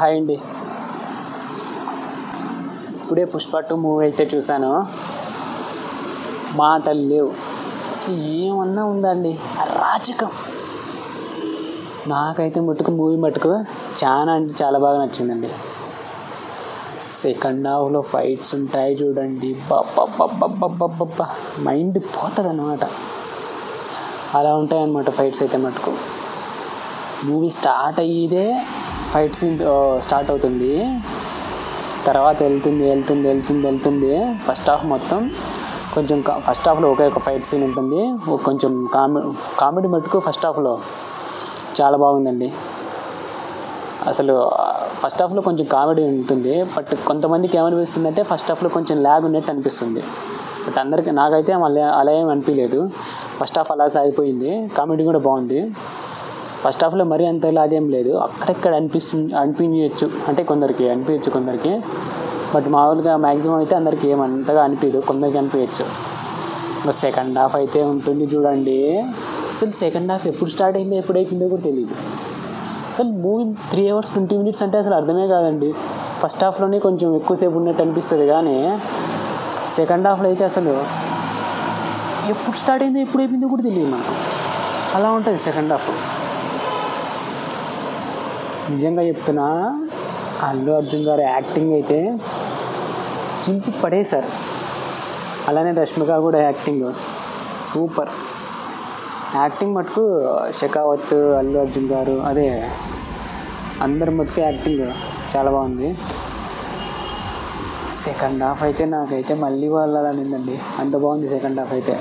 Hi అండి. ఇప్పుడే Pushpa 2 movie అయితే చూశాను. మాటలు లేవు, అసలు ఏమన్నా ఉందండి, అరాచకం. నాకైతే మూవీ మటుకు చాలా అంటే చాలా బాగా నచ్చిందండి. సెకండ్ హాఫ్లో ఫైట్స్ ఉంటాయి చూడండి, బాబ్బా మైండ్ పోతుంది అన్నమాట. అలా ఉంటాయన్నమాట ఫైట్స్ అయితే మటుకు. మూవీ స్టార్ట్ అయ్యేదే ఫైట్ సీన్ స్టార్ట్ అవుతుంది, తర్వాత వెళ్తుంది. ఫస్ట్ హాఫ్ మొత్తం కొంచెం ఫస్ట్ హాఫ్లో ఒకే ఒక ఫైట్ సీన్ ఉంటుంది, కొంచెం కామెడీ మటుకు ఫస్ట్ హాఫ్లో చాలా బాగుందండి. అసలు ఫస్ట్ హాఫ్లో కొంచెం కామెడీ ఉంటుంది, బట్ కొంతమందికి ఏమనిపిస్తుంది అంటే ఫస్ట్ హాఫ్లో కొంచెం ల్యాగ్ ఉన్నట్టు అనిపిస్తుంది. బట్ నాకైతే అలా ఏం అనిపించలేదు. ఫస్ట్ హాఫ్ అలా సాగిపోయింది, కామెడీ కూడా బాగుంది. ఫస్ట్ హాఫ్లో మరీ అంత లాగేం లేదు, అక్కడెక్కడ అనిపించవచ్చు, అంటే కొందరికి అనిపించచ్చు, బట్ మామూలుగా మ్యాక్సిమం అయితే అందరికీ ఏమంతగా అనిపించదు, కొందరికి అనిపించచ్చు. బట్ సెకండ్ హాఫ్ అయితే ఉంటుంది చూడండి. అసలు సెకండ్ హాఫ్ ఎప్పుడు స్టార్ట్ అయిందో ఎప్పుడు అయిపోయిందో కూడా తెలియదు. అసలు మూవీ 3 hours 20 minutes అంటే అసలు అర్థమే కాదండి. ఫస్ట్ హాఫ్లోనే కొంచెం ఎక్కువసేపు ఉన్నట్టు అనిపిస్తుంది, కానీ సెకండ్ హాఫ్లో అయితే అసలు ఎప్పుడు స్టార్ట్ అయిందో ఎప్పుడు అయిపోయిందో కూడా తెలియదు మనకు. అలా ఉంటుంది సెకండ్ హాఫ్. నిజంగా చెప్తున్నా, అల్లు అర్జున్ గారు యాక్టింగ్ అయితే చింపి పడేశారు. అలానే రష్మిక కూడా యాక్టింగ్ సూపర్. యాక్టింగ్ మటుకు షెకావత్, అల్లు అర్జున్ గారు, అదే అందరి మటుకు యాక్టింగ్ చాలా బాగుంది. సెకండ్ హాఫ్ అయితే నాకైతే మళ్ళీ వాళ్ళనిందండి, అంత బాగుంది సెకండ్ హాఫ్ అయితే.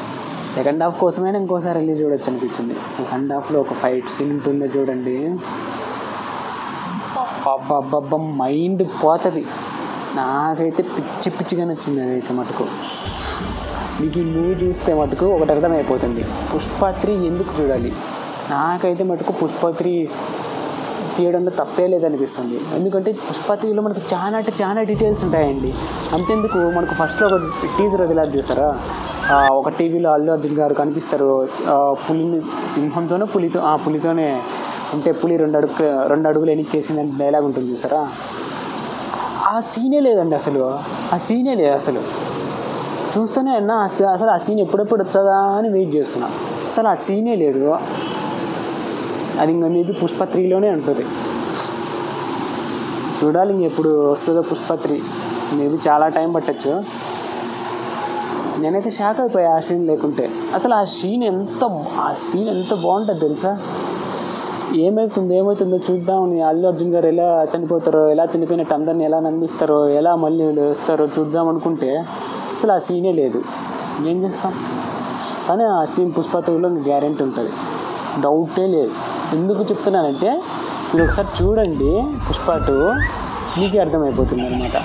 సెకండ్ హాఫ్ కోసమే ఇంకోసారి వెళ్ళి చూడొచ్చు అనిపించింది. సెకండ్ హాఫ్లో ఒక ఫైట్ సీన్ ఉంటుందో చూడండి, అబ్బబ్బబ్బ మైండ్ పోతుంది. నాకైతే పిచ్చిగా నచ్చింది అదైతే మటుకు. మీకు ఈ మూవీ చూస్తే మటుకు ఒకటి అర్థమైపోతుంది, పుష్ప 3 ఎందుకు చూడాలి. నాకైతే మటుకు పుష్ప 3 తీయడంలో తప్పే లేదనిపిస్తుంది. ఎందుకంటే పుష్ప 3లో మనకు చాలా డీటెయిల్స్ ఉంటాయండి. అంతెందుకు, మనకు ఫస్ట్లో ఒక టీజర్ వదిలేదు చూసారా, ఒక టీవీలో అల్లు అర్జున్ గారు కనిపిస్తారు, పులిని సింహంతోనే పులితోనే ఉంటే పులి 2 అడుగులు ఎనిక్కేసిందని డైలాగ్ ఉంటుంది చూసారా. ఆ సీనే లేదండి, ఆ సీనే లేదు అసలు. చూస్తూనే అన్నా అసలు ఆ సీన్ ఎప్పుడెప్పుడు వచ్చదా అని వెయిట్ చేస్తున్నా. అసలు ఆ సీనే లేదు. అది ఇంకా మేబీ పుష్ప 3లోనే ఉంటుంది. చూడాలి ఇంకెప్పుడు వస్తుందో పుష్ప 3. మేబీ చాలా టైం పట్టచ్చు. నేనైతే షాక్ అయిపోయా ఆ సీన్ లేకుంటే. అసలు ఆ సీన్ ఎంత బాగుంటుంది తెలుసా. ఏమవుతుందో చూద్దామని, అల్లు అర్జున్ గారు ఎలా చనిపోతారో, ఎలా చనిపోయినట్టు అందరిని ఎలా నమ్మిస్తారో, ఎలా మళ్ళీ వస్తారో చూద్దాం అనుకుంటే అసలు ఆ సీనే లేదు. ఏం చేస్తాం, కానీ ఆ సీన్ పుష్ప 2లో గ్యారెంటీ ఉంటుంది, డౌటే లేదు. ఎందుకు చెప్తున్నానంటే మీరు ఒకసారి చూడండి పుష్ప 2, మీకే అర్థమైపోతుంది అనమాట.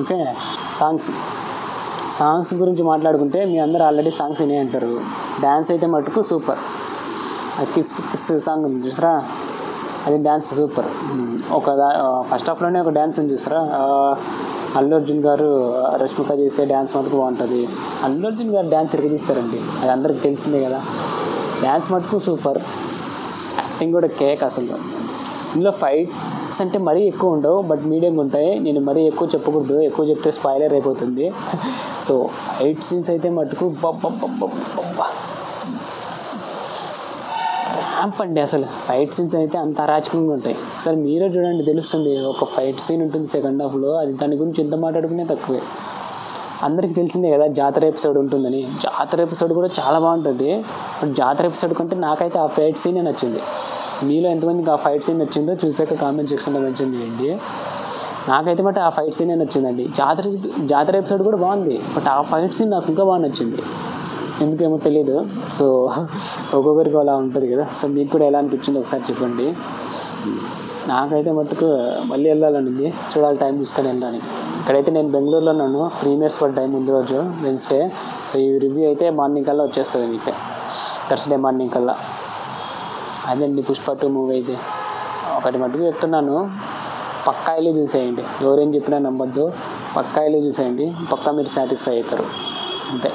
ఓకే, సాంగ్స్ గురించి మాట్లాడుకుంటే మీ అందరూ ఆల్రెడీ సాంగ్స్ వినే అంటారు. డ్యాన్స్ అయితే మటుకు సూపర్. కిస్ సాంగ్ ఉంది చూసారా, అది డ్యాన్స్ సూపర్. ఫస్ట్ హాఫ్లోనే ఒక డ్యాన్స్ ఉంది చూసారా, అల్లు అర్జున్ గారు రష్మిక చేసే డ్యాన్స్ మటుకు బాగుంటుంది. అల్లు అర్జున్ గారు డ్యాన్స్ ఎరగదీస్తారండి, అది అందరికి తెలిసిందే కదా. డ్యాన్స్ మటుకు సూపర్, యాక్టింగ్ కూడా కేక్ అసలు. ఇందులో ఫైట్స్ అంటే మరీ ఎక్కువ ఉండవు, బట్ మీడియంగా ఉంటాయి. నేను మరీ ఎక్కువ చెప్పకూడదు, ఎక్కువ చెప్తే స్పాయిలర్ అయిపోతుంది. సో ఫైట్ సీన్స్ అయితే మటుకు ర్యాంప్ అండి. అసలు ఫైట్ సీన్స్ అయితే అంత అరాచకంగా ఉంటాయి. సరే మీరే చూడండి తెలుస్తుంది. ఒక ఫైట్ సీన్ ఉంటుంది సెకండ్ హాఫ్లో, అది దాని గురించి ఎంత మాట్లాడుకునే తక్కువే. అందరికీ తెలిసిందే కదా జాతర ఎపిసోడ్ ఉంటుందని. జాతర ఎపిసోడ్ కూడా చాలా బాగుంటుంది, బట్ జాతర ఎపిసోడ్ కంటే నాకైతే ఆ ఫైట్ సీనే నచ్చింది. మీలో ఎంతమందికి ఆ ఫైట్ సీన్ నచ్చిందో చూసాక కామెంట్ సెక్షన్లో మెన్షన్ చేయండి. నాకైతే మటు ఆ ఫైట్ సీనే నచ్చిందండి. జాతర ఎపిసోడ్ కూడా బాగుంది, బట్ ఆ ఫైట్ సీన్ నాకు ఇంకా బాగా నచ్చింది. ఎందుకేమో తెలియదు. సో ఒక్కొక్కరికి అలా ఉంటుంది కదా. సో మీకు కూడా ఎలా అనిపించింది ఒకసారి చెప్పండి. నాకైతే మటుకు మళ్ళీ వెళ్ళాలని ఉంది, చూడాలి టైం చూసుకొని వెళ్ళాలి. ఇక్కడైతే నేను బెంగళూరులో ఉన్నాను, ప్రీమియర్స్ పడ్డాయి ముందు రోజు వెన్స్డే. సో ఈ రివ్యూ అయితే మార్నింగ్ కల్లా వచ్చేస్తుంది మీకు, థర్స్డే మార్నింగ్ కల్లా. అదండి పుష్ప 2 మూవీ అయితే. ఒకటి మటుకు చెప్తున్నాను, పక్కా వెళ్ళి చూసేయండి. ఎవరేం చెప్పినా నమ్మొద్దు, పక్కా వెళ్ళి చూసేయండి, పక్కా మీరు సాటిస్ఫై అవుతారు అంతే.